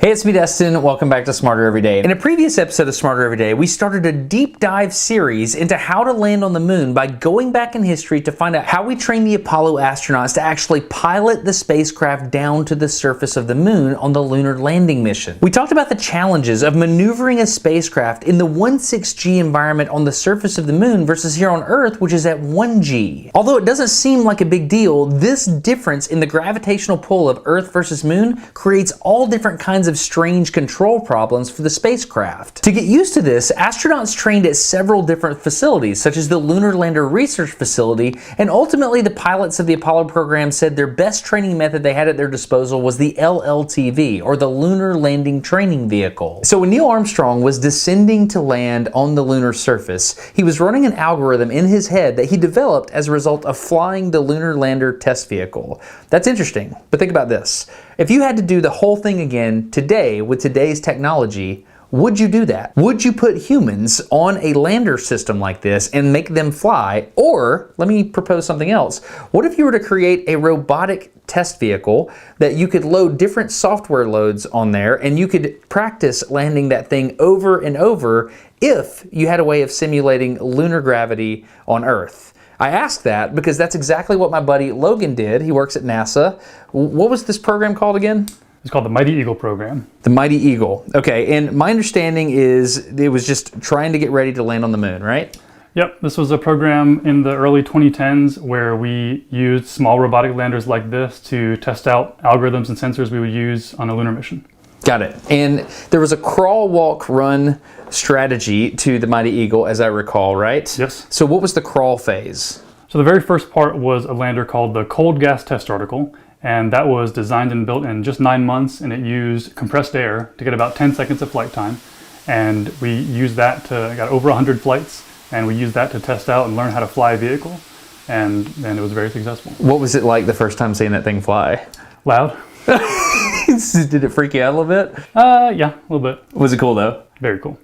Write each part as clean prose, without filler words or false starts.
Hey, it's me, Destin. Welcome back to Smarter Every Day. In a previous episode of Smarter Every Day, we started a deep dive series into how to land on the moon by going back in history to find out how we trained the Apollo astronauts to actually pilot the spacecraft down to the surface of the moon on the lunar landing mission. We talked about the challenges of maneuvering a spacecraft in the 16G environment on the surface of the moon versus here on Earth, which is at 1G. Although it doesn't seem like a big deal, this difference in the gravitational pull of Earth versus moon creates all different kinds of strange control problems for the spacecraft. To get used to this, astronauts trained at several different facilities, such as the Lunar Lander Research Facility, and ultimately the pilots of the Apollo program said their best training method they had at their disposal was the LLTV, or the Lunar Landing Training Vehicle. So when Neil Armstrong was descending to land on the lunar surface, he was running an algorithm in his head that he developed as a result of flying the Lunar Lander Test Vehicle. That's interesting, but think about this. If you had to do the whole thing again today with today's technology, would you do that? Would you put humans on a lander system like this and make them fly? Or, let me propose something else. What if you were to create a robotic test vehicle that you could load different software loads on there and you could practice landing that thing over and over if you had a way of simulating lunar gravity on Earth? I ask that because that's exactly what my buddy Logan did. He works at NASA. What was this program called again? It's called the Mighty Eagle program. The Mighty Eagle. Okay, and my understanding is it was just trying to get ready to land on the moon, right? Yep, this was a program in the early 2010s where we used small robotic landers like this to test out algorithms and sensors we would use on a lunar mission. Got it. And there was a crawl, walk, run strategy to the Mighty Eagle, as I recall, right? Yes. So what was the crawl phase? So the very first part was a lander called the Cold Gas Test Article, and that was designed and built in just 9 months, and it used compressed air to get about 10 seconds of flight time. And we used that got over 100 flights, and we used that to test out and learn how to fly a vehicle, and it was very successful. What was it like the first time seeing that thing fly? Loud. Did it freak you out a little bit? Yeah, a little bit. Was it cool though? Very cool.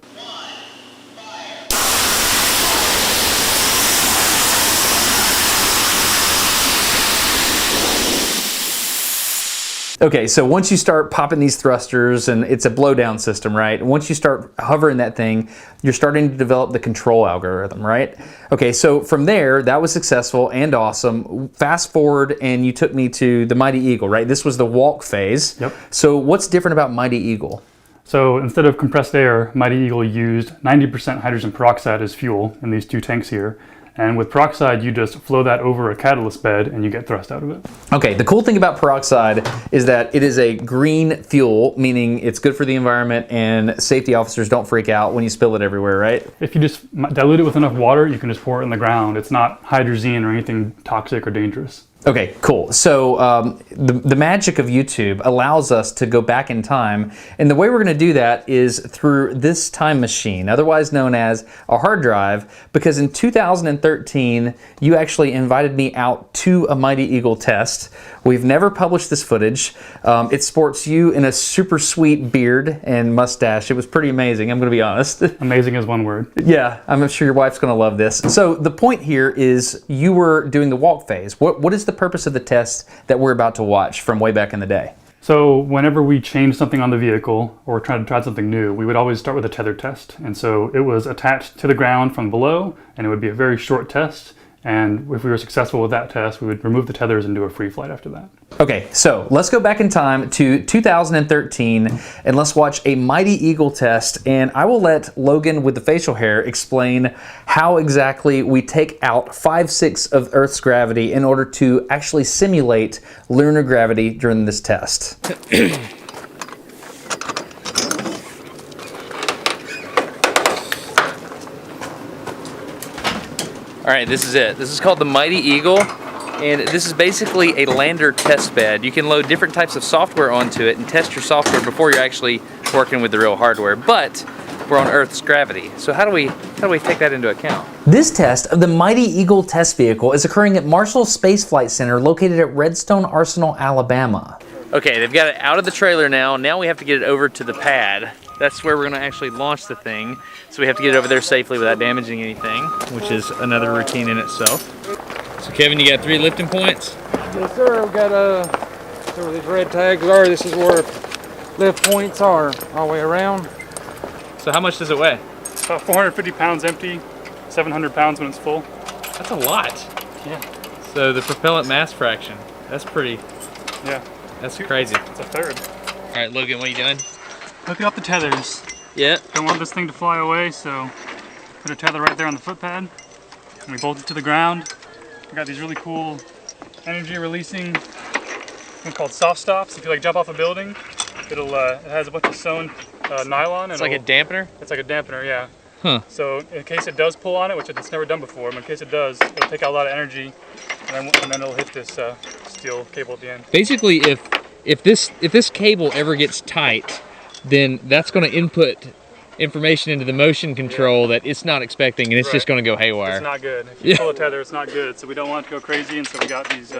Okay, so once you start popping these thrusters, and it's a blowdown system, right? Once you start hovering that thing, you're starting to develop the control algorithm, right? Okay, so from there, that was successful and awesome. Fast forward, and you took me to the Mighty Eagle, right? This was the walk phase. Yep. So what's different about Mighty Eagle? So instead of compressed air, Mighty Eagle used 90% hydrogen peroxide as fuel in these two tanks here. And with peroxide, you just flow that over a catalyst bed and you get thrust out of it. Okay, the cool thing about peroxide is that it is a green fuel, meaning it's good for the environment and safety officers don't freak out when you spill it everywhere, right? If you just dilute it with enough water, you can just pour it in the ground. It's not hydrazine or anything toxic or dangerous. Okay, cool. So the magic of YouTube allows us to go back in time, and the way we're going to do that is through this time machine, otherwise known as a hard drive, because in 2013, you actually invited me out to a Mighty Eagle test. We've never published this footage. It sports you in a super sweet beard and mustache. It was pretty amazing, I'm going to be honest. Amazing is one word. Yeah, I'm sure your wife's going to love this. So the point here is you were doing the walk phase. What is the purpose of the test that we're about to watch from way back in the day? So whenever we changed something on the vehicle or tried to try something new, we would always start with a tether test. And so it was attached to the ground from below, and it would be a very short test. And if we were successful with that test, we would remove the tethers and do a free flight after that. Okay, so let's go back in time to 2013 and let's watch a Mighty Eagle test. And I will let Logan with the facial hair explain how exactly we take out 5/6 of Earth's gravity in order to actually simulate lunar gravity during this test. All right, this is it. This is called the Mighty Eagle, and this is basically a lander test bed. You can load different types of software onto it and test your software before you're actually working with the real hardware, but we're on Earth's gravity. So how do we take that into account? This test of the Mighty Eagle test vehicle is occurring at Marshall Space Flight Center located at Redstone Arsenal, Alabama. Okay, they've got it out of the trailer now. Now we have to get it over to the pad. That's where we're gonna actually launch the thing. So we have to get it over there safely without damaging anything, which is another routine in itself. So Kevin, you got 3 lifting points? Yes sir, I've got so where these red tags are, this is where lift points are all the way around. So how much does it weigh? About 450 pounds empty, 700 pounds when it's full. That's a lot. Yeah. So the propellant mass fraction, that's pretty, Yeah. that's crazy. It's a third. All right, Logan, what are you doing? Hooking up the tethers. Yeah. Don't want this thing to fly away, so put a tether right there on the foot pad. And we bolt it to the ground. We got these really cool energy releasing thing called soft stops. If you like jump off a building, it has a bunch of sewn nylon. It's like a dampener? It's like a dampener, yeah. Huh. So in case it does pull on it, which it's never done before, but in case it does, it'll take out a lot of energy, and then it'll hit this steel cable at the end. Basically, if this cable ever gets tight, then that's going to input information into the motion control that it's not expecting, and it's just going to go haywire. It's not good. If you pull a tether, it's not good. So we don't want it to go crazy, and so we got these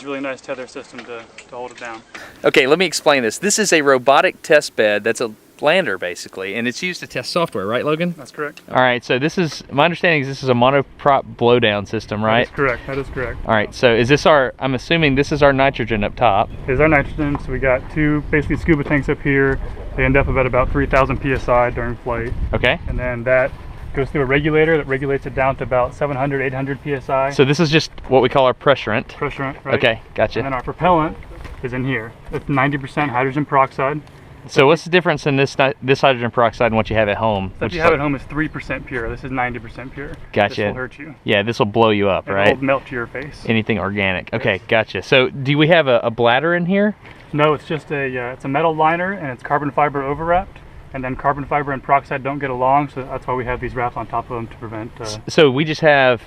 really nice tether system to hold it down. Okay, let me explain this. This is a robotic test bed that's a lander basically, and it's used to test software, right, Logan? That's correct. All right, so this is, my understanding is this is a monoprop blowdown system, right? That's correct. That is correct. All right, so is this our, I'm assuming this is our nitrogen up top. Here's our nitrogen. So we got two basically scuba tanks up here. They end up about 3,000 psi during flight. Okay. And then that goes through a regulator that regulates it down to about 700, 800 psi. So this is just what we call our pressurant. Pressurant, right? Okay, gotcha. And then our propellant is in here. It's 90% hydrogen peroxide. So what's the difference in this hydrogen peroxide and what you have at home? What you have at home is 3% pure. This is 90% pure. Gotcha. This will hurt you. Yeah, this will blow you up, right? It'll melt to your face. Anything organic. Okay, gotcha. So do we have a bladder in here? No, it's just it's a metal liner, and it's carbon fiber overwrapped. And then carbon fiber and peroxide don't get along, so that's why we have these wraps on top of them to prevent. So we just have,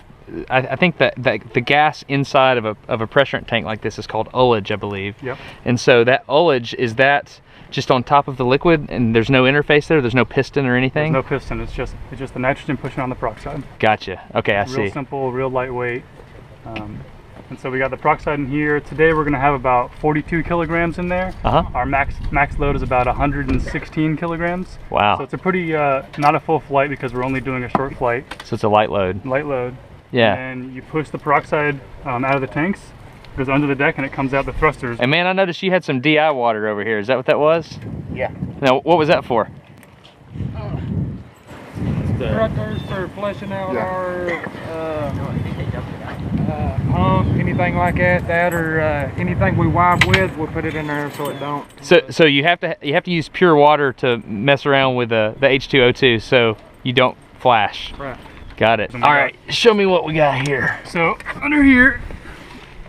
I think that the gas inside of a pressurant tank like this is called ullage, I believe. Yep. And so that ullage, is that just on top of the liquid, and there's no interface there? There's no piston or anything? There's no piston. It's just the nitrogen pushing on the peroxide. Gotcha. Okay, I see. Real simple, real lightweight. And so we got the peroxide in here. Today we're going to have about 42 kilograms in there. Our max load is about 116 kilograms. Wow. So it's a pretty, not a full flight because we're only doing a short flight. So it's a light load. Light load. Yeah. And you push the peroxide out of the tanks, it goes under the deck, and it comes out the thrusters. And man, I noticed you had some DI water over here. Is that what that was? Yeah. Now, what was that for? Thrusters for flushing out our pump, anything like that, or anything we wipe with, we'll put it in there so it don't. So you have to use pure water to mess around with the H2O2, so you don't flash. Right. Got it. All right, show me what we got here. So under here,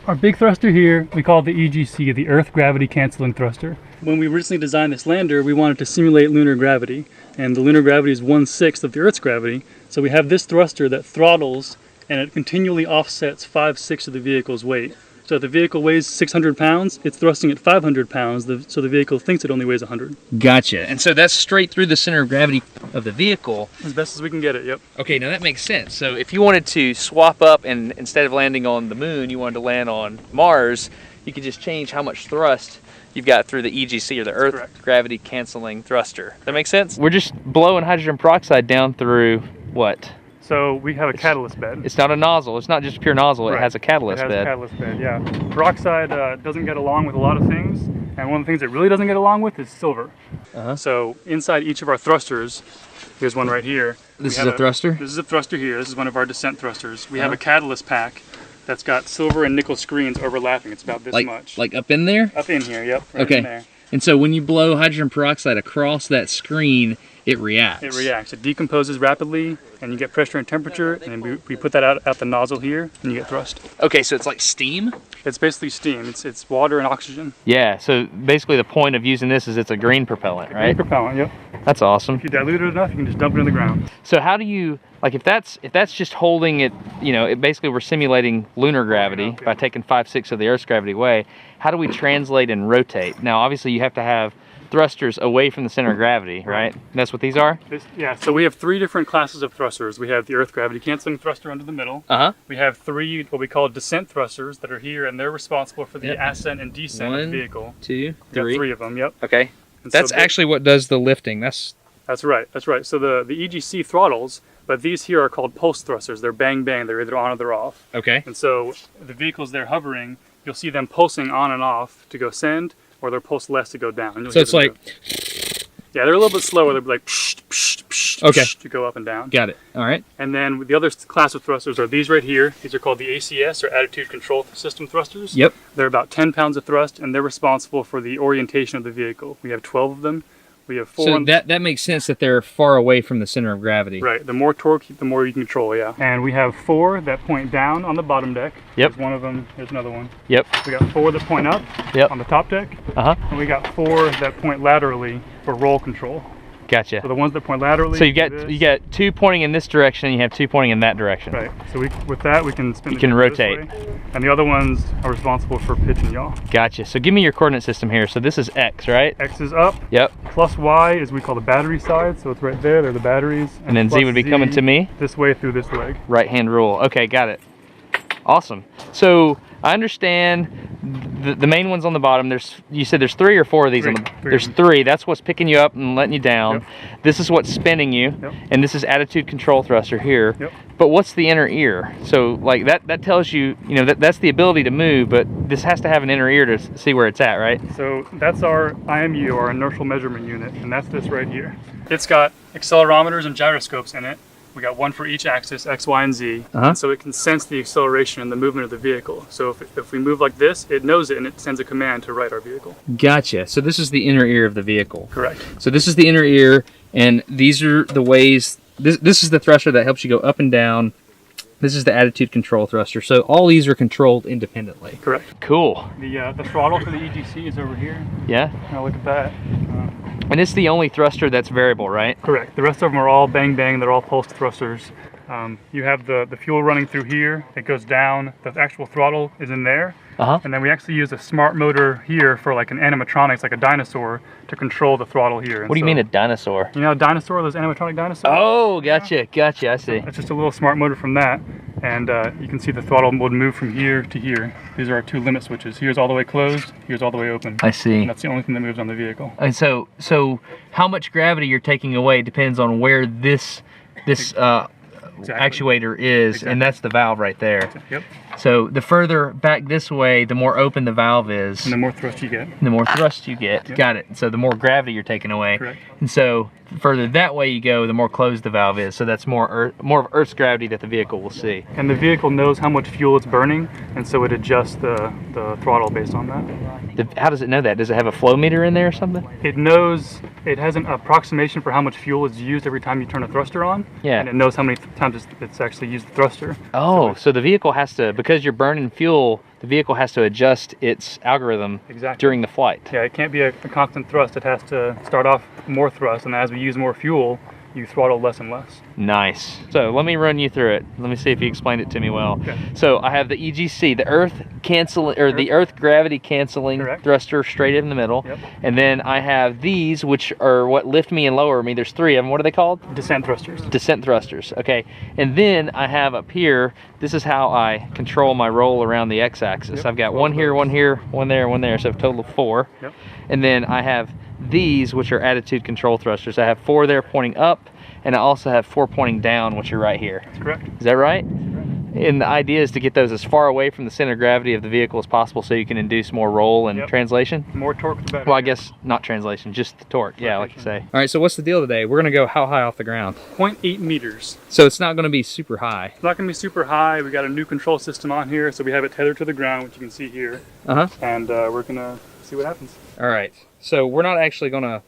our big thruster here, we call it the EGC, the Earth Gravity Canceling Thruster. When we originally designed this lander, we wanted to simulate lunar gravity, and the lunar gravity is 1/6 of the Earth's gravity. So we have this thruster that throttles, and it continually offsets 5/6 of the vehicle's weight. So if the vehicle weighs 600 pounds, it's thrusting at 500 pounds, so the vehicle thinks it only weighs 100. Gotcha. And so that's straight through the center of gravity of the vehicle. As best as we can get it, yep. Okay, now that makes sense. So if you wanted to swap up and instead of landing on the moon, you wanted to land on Mars, you could just change how much thrust you've got through the EGC, or the Earth Gravity Canceling Thruster. That makes sense? We're just blowing hydrogen peroxide down through what? So we have a catalyst bed. It's not a nozzle. It's not just pure nozzle. It has a catalyst bed. It has a catalyst bed, yeah. Peroxide doesn't get along with a lot of things, and one of the things it really doesn't get along with is silver. So inside each of our thrusters, here's one right here. This is a thruster? This is a thruster here. This is one of our descent thrusters. We have a catalyst pack that's got silver and nickel screens overlapping. It's about this much. Like up in there? Up in here, yep. Right in there. And so when you blow hydrogen peroxide across that screen, it reacts. It reacts. It decomposes rapidly, and you get pressure and temperature, and then we put that out the nozzle here, and you get thrust. Okay, so it's like steam? It's basically steam. It's water and oxygen. Yeah, so basically the point of using this is it's a green propellant, right? Green propellant, yep. That's awesome. If you dilute it enough, you can just dump it in the ground. So how do you, like if that's just holding it, you know, basically we're simulating lunar gravity by taking 5/6 of the Earth's gravity away, how do we translate and rotate? Now obviously you have to have thrusters away from the center of gravity, right? That's what these are? Yeah, so we have 3 different classes of thrusters. We have the Earth Gravity Canceling Thruster under the middle. We have 3 what we call descent thrusters that are here, and they're responsible for the ascent and descent of the vehicle. 2, 3. 3 of them, yep. Okay. And that's actually what does the lifting. That's right, that's right. So the EGC throttles, but these here are called pulse thrusters. They're bang bang, they're either on or they're off. Okay. And so the vehicles they're hovering, you'll see them pulsing on and off to go send, or their pulse less to go down. And you'll So hear it's them like, go. Yeah, they're a little bit slower. They'll be like psh, psh, psh, Okay. psh, to go up and down. got it. All right. And then the other class of thrusters are these right here. These are called the ACS, or Attitude Control System thrusters. Yep. They're about 10 pounds of thrust, and they're responsible for the orientation of the vehicle. We have 12 of them. We have 4 So on that makes sense that they're far away from the center of gravity. Right, the more torque, the more you can control, yeah. And we have 4 that point down on the bottom deck. Yep. There's one of them, there's another one. Yep. We got 4 that point up Yep. on the top deck. Uh-huh. And we got 4 that point laterally for roll control. Gotcha. So the ones that point laterally. So you do got this. 2 pointing in this direction, and you have 2 pointing in that direction. Right. So with that we can spin. You can vehicle this rotate. way. And the other ones are responsible for pitch and yaw. Gotcha. So give me your coordinate system here. So this is X, right? X is up. Yep. Plus Y is we call the battery side. So it's right there. They're the batteries. And then Z plus would be coming to me. This way through this leg. Right hand rule. Okay, got it. Awesome. So I understand the main one's on the bottom. You said there's 3 or 4 of these. Three. There's 3. That's what's picking you up and letting you down. Yep. This is what's spinning you. Yep. And this is attitude control thruster here. Yep. But what's the inner ear? So like that tells you, that's the ability to move, but this has to have an inner ear to see where it's at, right? So that's our IMU, our inertial measurement unit, and that's this right here. It's got accelerometers and gyroscopes in it. We got one for each axis, X, Y, and Z. Uh-huh. So it can sense the acceleration and the movement of the vehicle. So if we move like this, it knows it and it sends a command to right our vehicle. Gotcha. So this is the inner ear of the vehicle. Correct. So this is the inner ear, and these are the ways, this is the thruster that helps you go up and down. This is the attitude control thruster. So all these are controlled independently. Correct. Cool. The throttle for the EGC is over here. Yeah? Now look at that. And it's the only thruster that's variable, right? Correct. The rest of them are all bang bang. They're all pulsed thrusters. You have the fuel running through here. It goes down. The actual throttle is in there. Uh-huh. And then we actually use a smart motor here for like an animatronics, like a dinosaur, to control the throttle here. What do you mean a dinosaur? You know a dinosaur, those animatronic dinosaurs? Oh, gotcha, I see. It's just a little smart motor from that. And you can see the throttle would move from here to here. These are our 2 limit switches. Here's all the way closed, here's all the way open. I see. And that's the only thing that moves on the vehicle. And so how much gravity you're taking away depends on where this actuator is, Exactly. and that's the valve right there. Yep. So the further back this way, the more open the valve is, And the more thrust you get. the more thrust you get. Yep. Got it. So the more gravity you're taking away. Correct. And so the further that way you go, the more closed the valve is. So that's more of Earth's gravity that the vehicle will see. And the vehicle knows how much fuel it's burning, and so it adjusts the throttle based on that. How does it know that? Does it have a flow meter in there or something? It knows, it has an approximation for how much fuel is used every time you turn a thruster on. Yeah. And it knows how many times it's actually used the thruster. Oh, so the vehicle has to, because you're burning fuel, the vehicle has to adjust its algorithm Exactly. during the flight. Yeah, it can't be a constant thrust. It has to start off more thrust, and as we use more fuel, you throttle less and less. Nice. So let me run you through it. Let me see if you explained it to me well. Okay. So I have the EGC, the Earth gravity canceling Correct. thruster straight in the middle. Yep. And then I have these, which are what lift me and lower me. There's 3 of them. What are they called? Descent thrusters. Descent thrusters. Okay. And then I have up here, this is how I control my roll around the x-axis. Yep. I've got one here, one here, one there, one there. So a total of 4. Yep. And then I have these, which are attitude control thrusters. I have 4 there pointing up, and I also have 4 pointing down, which are right here. That's correct. Is that right? And the idea is to get those as far away from the center of gravity of the vehicle as possible so you can induce more roll and Yep. translation. More torque, the better. Well, I guess not translation, just the torque. Yeah, like you say. All right, so what's the deal today? We're gonna go how high off the ground? 0.8 meters. So it's not gonna be super high. It's not going to be super high. We got a new control system on here, so we have it tethered to the ground, which you can see here. Uh-huh. And we're going to see what happens. All right. So we're not actually gonna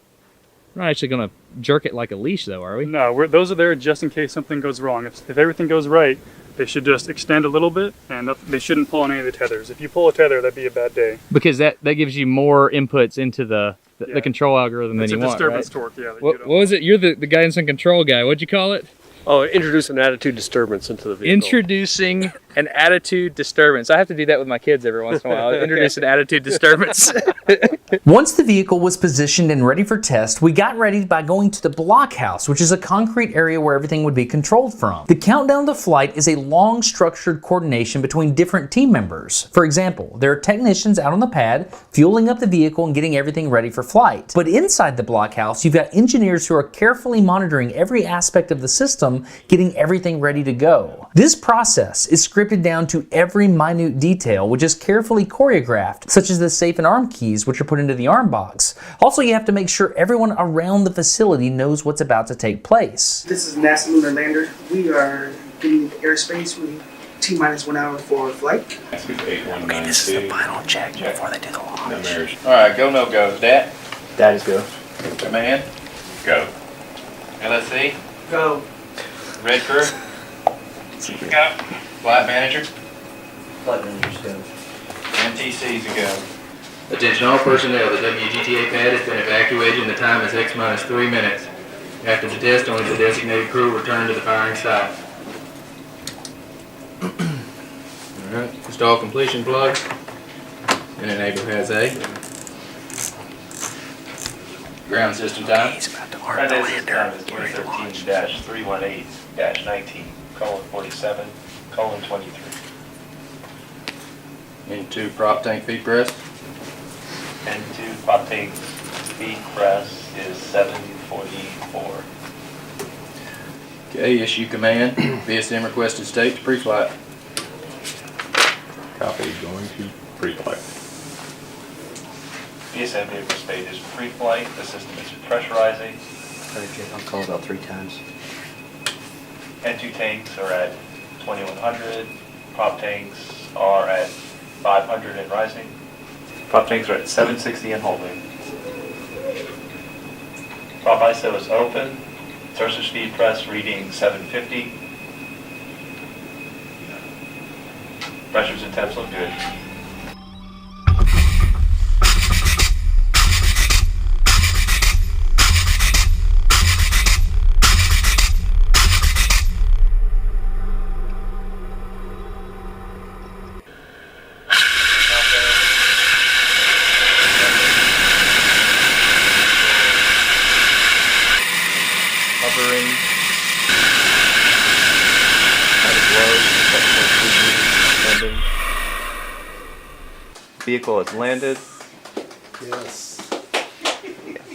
jerk it like a leash though, are we? No, those are there just in case something goes wrong. If everything goes right, they should just extend a little bit, and they shouldn't pull on any of the tethers. If you pull a tether, that'd be a bad day. Because that gives you more inputs into the Yeah. control algorithm than It's you a want, disturbance right? torque, yeah. that you What don't- was it? You're the guidance and control guy. What'd you call it? Oh, introduce an attitude disturbance into the vehicle. Introducing an attitude disturbance. I have to do that with my kids every once in a while. Introduce an attitude disturbance. Once the vehicle was positioned and ready for test, we got ready by going to the blockhouse, which is a concrete area where everything would be controlled from. The countdown to flight is a long structured coordination between different team members. For example, there are technicians out on the pad, fueling up the vehicle and getting everything ready for flight. But inside the blockhouse, you've got engineers who are carefully monitoring every aspect of the system, getting everything ready to go. This process is scripted scripted down to every minute detail, which is carefully choreographed, such as the safe and arm keys, which are put into the arm box. Also, you have to make sure everyone around the facility knows what's about to take place. This is NASA Lunar Lander. We are getting into airspace. We T-minus 1 hour for flight. Okay, this is the final check before they do the launch. All right, go, no go. Dad? That is go. Command? Go. LSC? Go. Red crew? Go. Flight manager? Flight manager's go. MTC's a go. Attention all personnel, the WGTA pad has been evacuated and the time is X minus 3 minutes. After the test, only the designated crew return to the firing site. Alright, install completion plug and enable has A. Ground system time. He's about to arm the lander. Is 13-318-19:47:23. Into prop tank feed press. N2 prop tank feed press is 744. Okay, issue command. VSM requested state to pre-flight. Copy, going to pre-flight. VSM vehicle state is pre-flight. The system is pressurizing. I'll call about 3 times. N2 tanks are at 2100. Prop tanks are at 500 and rising. Prop tanks are at 760 and holding. Prop ISO is open. Thrusters feed press reading 750. Pressures and temps look good. Hovering. Vehicle has landed. Yes.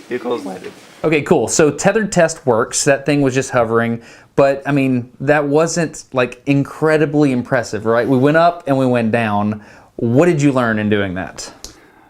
Vehicle has landed. Okay, cool. So tethered test works. That thing was just hovering, but I mean, that wasn't like incredibly impressive, right? We went up and we went down. What did you learn in doing that?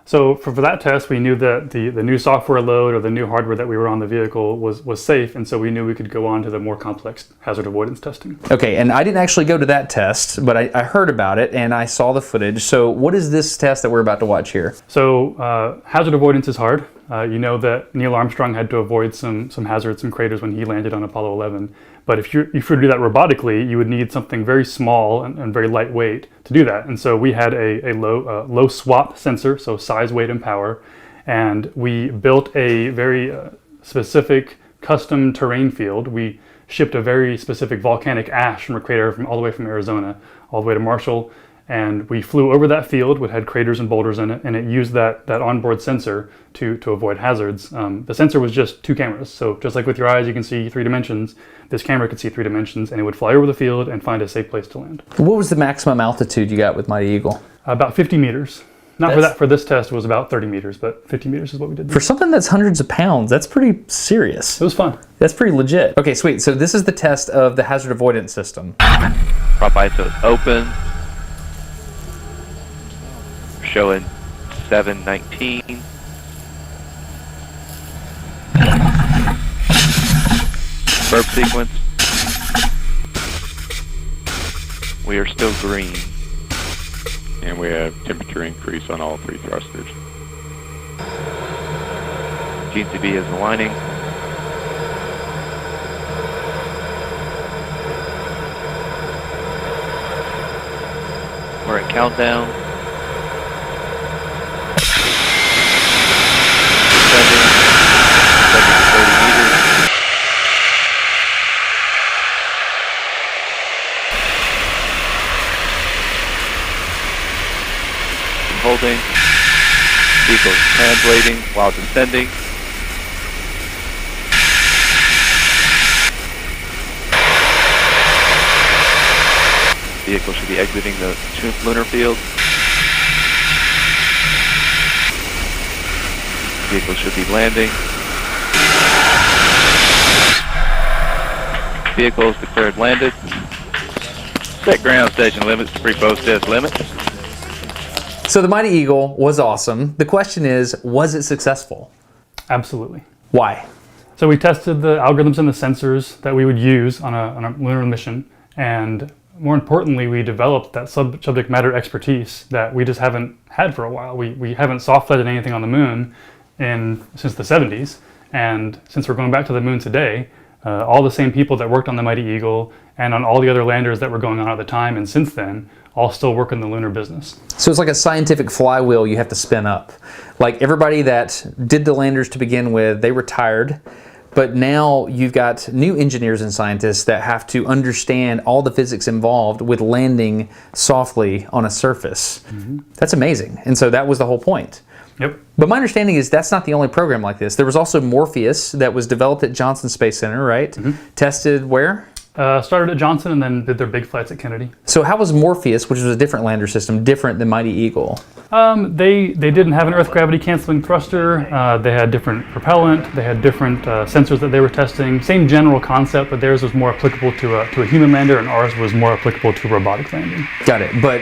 So for that test, we knew that the new software load or the new hardware that we were on the vehicle was safe, and so we knew we could go on to the more complex hazard avoidance testing. Okay, and I didn't actually go to that test, but I heard about it and I saw the footage. So what is this test that we're about to watch here? So hazard avoidance is hard. You know that Neil Armstrong had to avoid some hazards, some craters when he landed on Apollo 11. But if you were to do that robotically, you would need something very small and very lightweight to do that. And so we had a low swap sensor, so size, weight, and power. And we built a very specific custom terrain field. We shipped a very specific volcanic ash from a crater all the way from Arizona, all the way to Marshall. And we flew over that field, which had craters and boulders in it, and it used that onboard sensor to avoid hazards. The sensor was just 2 cameras, so just like with your eyes you can see 3 dimensions, this camera could see 3 dimensions, and it would fly over the field and find a safe place to land. What was the maximum altitude you got with Mighty Eagle? About 50 meters. For this test, it was about 30 meters, but 50 meters is what we did. For something that's hundreds of pounds, that's pretty serious. It was fun. That's pretty legit. Okay, sweet. So this is the test of the hazard avoidance system. Prop ISO is open. Showing 719. Burp sequence. We are still green. And we have temperature increase on all 3 thrusters. GCB is aligning. We're at countdown. Descending 30 meters. Holding. Vehicle is translating while descending. Vehicle should be exiting the lunar field. Vehicle should be landing. Vehicle is declared landed. Set ground station limits to pre-process limits. So the Mighty Eagle was awesome. The question is, was it successful? Absolutely. Why? So we tested the algorithms and the sensors that we would use on a lunar mission, and more importantly, we developed that subject matter expertise that we just haven't had for a while. We haven't soft-flighted anything on the moon since the 70s, and since we're going back to the moon today, all the same people that worked on the Mighty Eagle and on all the other landers that were going on at the time and since then all still work in the lunar business. So it's like a scientific flywheel you have to spin up. Like everybody that did the landers to begin with, they retired, but now you've got new engineers and scientists that have to understand all the physics involved with landing softly on a surface. That's amazing. And so that was the whole point. Yep. But my understanding is that's not the only program like this. There was also Morpheus that was developed at Johnson Space Center, right? Tested where? Started at Johnson and then did their big flights at Kennedy. So how was Morpheus, which was a different lander system, different than Mighty Eagle? They didn't have an Earth gravity canceling thruster. They had different propellant. They had different sensors that they were testing. Same general concept, but theirs was more applicable to a human lander, and ours was more applicable to robotic landing. Got it. But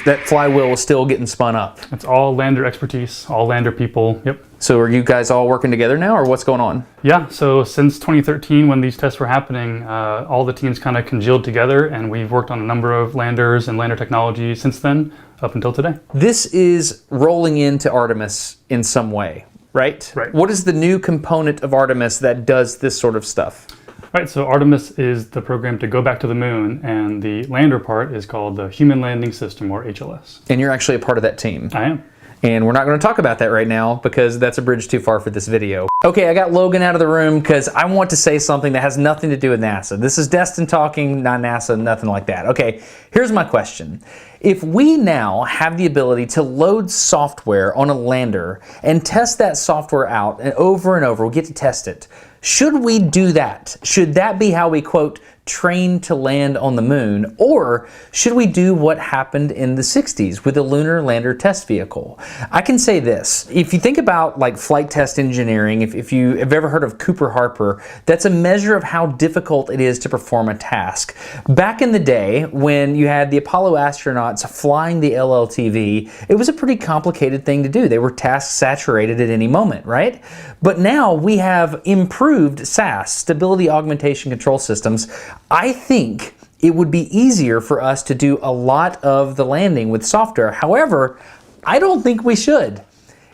that flywheel was still getting spun up. It's all lander expertise, all lander people. Yep. So are you guys all working together now, or what's going on? Yeah, so since 2013, when these tests were happening, all the teams kind of congealed together, and we've worked on a number of landers and lander technology since then, up until today. This is rolling into Artemis in some way, right? Right. What is the new component of Artemis that does this sort of stuff? Right, so Artemis is the program to go back to the moon, and the lander part is called the Human Landing System, or HLS. And you're actually a part of that team. I am. And we're not going to talk about that right now because that's a bridge too far for this video. Okay, I got Logan out of the room because I want to say something that has nothing to do with NASA. This is Destin talking, not NASA, nothing like that. Okay, here's my question. If we now have the ability to load software on a lander and test that software out and over, we get to test it. Should we do that? Should that be how we, quote, train to land on the moon? Or should we do what happened in the 60s with the Lunar Lander Test Vehicle? I can say this. If you think about like flight test engineering, if you have ever heard of Cooper Harper, that's a measure of how difficult it is to perform a task. Back in the day when you had the Apollo astronauts flying the LLTV, it was a pretty complicated thing to do. They were task saturated at any moment, right? But now we have improved SAS, Stability Augmentation Control Systems. I think it would be easier for us to do a lot of the landing with software. However, I don't think we should.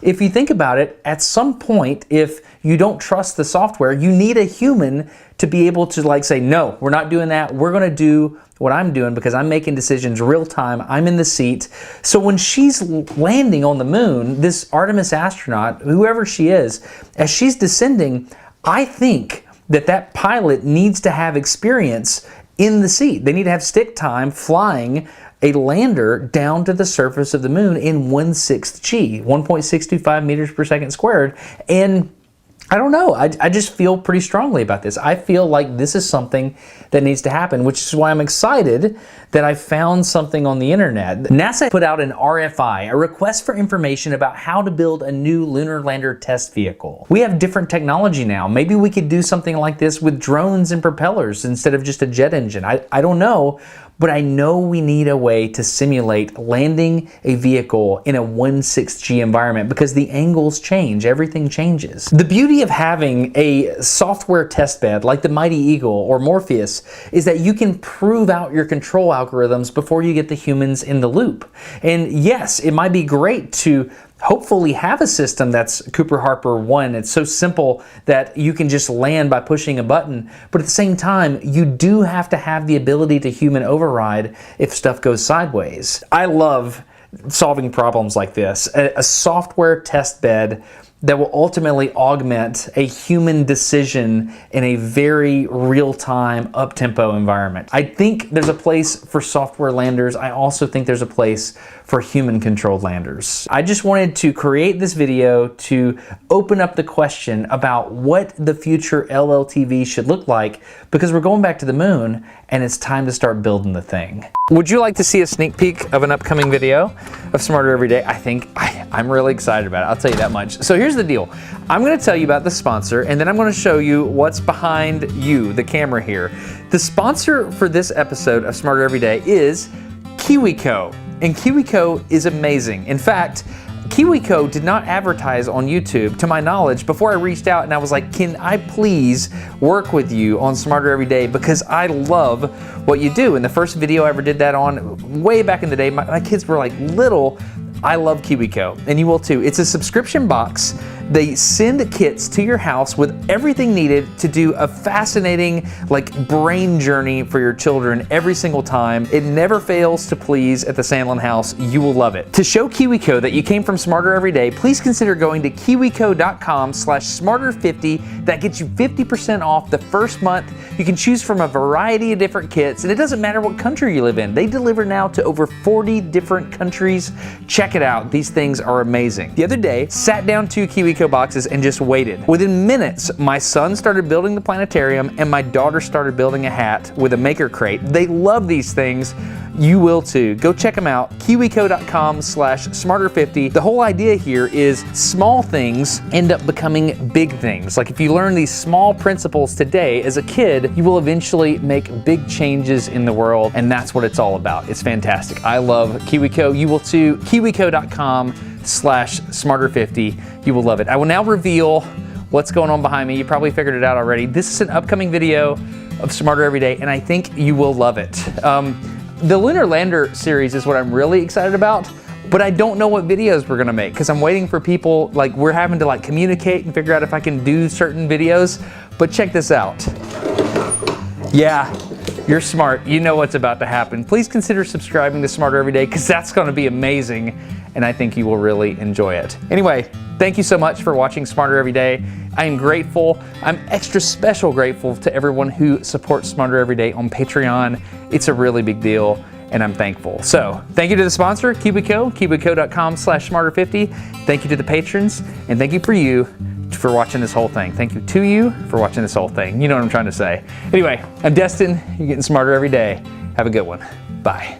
If you think about it, at some point, if you don't trust the software, you need a human to be able to like say, no, we're not doing that. We're going to do what I'm doing because I'm making decisions real time. I'm in the seat. So when she's landing on the moon, this Artemis astronaut, whoever she is, as she's descending, I think that pilot needs to have experience in the seat. They need to have stick time flying a lander down to the surface of the moon in 1/6 G, 1.625 meters per second squared. And I don't know, I just feel pretty strongly about this. I feel like this is something that needs to happen, which is why I'm excited that I found something on the internet. NASA put out an RFI, a request for information about how to build a new lunar lander test vehicle. We have different technology now. Maybe we could do something like this with drones and propellers instead of just a jet engine. I don't know, but I know we need a way to simulate landing a vehicle in a 1/6 G environment because the angles change, everything changes. The beauty of having a software test bed like the Mighty Eagle or Morpheus is that you can prove out your control algorithms before you get the humans in the loop. And yes, it might be great to hopefully have a system that's Cooper Harper 1. It's so simple that you can just land by pushing a button. But at the same time, you do have to have the ability to human override if stuff goes sideways. I love solving problems like this. A software test bed that will ultimately augment a human decision in a very real-time, up-tempo environment. I think there's a place for software landers. I also think there's a place for human-controlled landers. I just wanted to create this video to open up the question about what the future LLTV should look like because we're going back to the moon and it's time to start building the thing. Would you like to see a sneak peek of an upcoming video of Smarter Every Day? I think I'm really excited about it. I'll tell you that much. So here's here's the deal. I'm gonna tell you about the sponsor, and then I'm gonna show you what's behind you, the camera here. The sponsor for this episode of Smarter Every Day is KiwiCo, and KiwiCo is amazing. In fact, KiwiCo did not advertise on YouTube, to my knowledge, before I reached out and I was like, can I please work with you on Smarter Every Day, because I love what you do. And the first video I ever did that on, way back in the day, my kids were like little. I love KiwiCo, and you will too. It's a subscription box. They send kits to your house with everything needed to do a fascinating brain journey for your children every single time. It never fails to please at the Sandlin house. You will love it. To show KiwiCo that you came from Smarter Every Day, please consider going to kiwico.com/smarter50. That gets you 50% off the first month. You can choose from a variety of different kits, and it doesn't matter what country you live in. They deliver now to over 40 different countries. Check it out. These things are amazing. The other day, sat down 2 KiwiCo boxes and just waited. Within minutes, my son started building the planetarium and my daughter started building a hat with a maker crate. They love these things. You will too. Go check them out. kiwico.com/smarter50. The whole idea here is small things end up becoming big things. Like if you learn these small principles today as a kid, you will eventually make big changes in the world, and that's what it's all about. It's fantastic. I love KiwiCo. You will too. kiwico.com/smarter50. You will love it. I will now reveal what's going on behind me. You probably figured it out already. This is an upcoming video of Smarter Every Day, and I think you will love it. The Lunar Lander series is what I'm really excited about, but I don't know what videos we're gonna make because I'm waiting for people, we're having to communicate and figure out if I can do certain videos, but check this out. Yeah, you're smart. You know what's about to happen. Please consider subscribing to Smarter Every Day because that's gonna be amazing, and I think you will really enjoy it. Anyway, thank you so much for watching Smarter Every Day. I am grateful. I'm extra special grateful to everyone who supports Smarter Every Day on Patreon. It's a really big deal, and I'm thankful. So, thank you to the sponsor, KiwiCo, kiwico.com/smarter50. Thank you to the patrons, and thank you for watching this whole thing. Thank you to you for watching this whole thing. You know what I'm trying to say. Anyway, I'm Destin. You're getting smarter every day. Have a good one. Bye.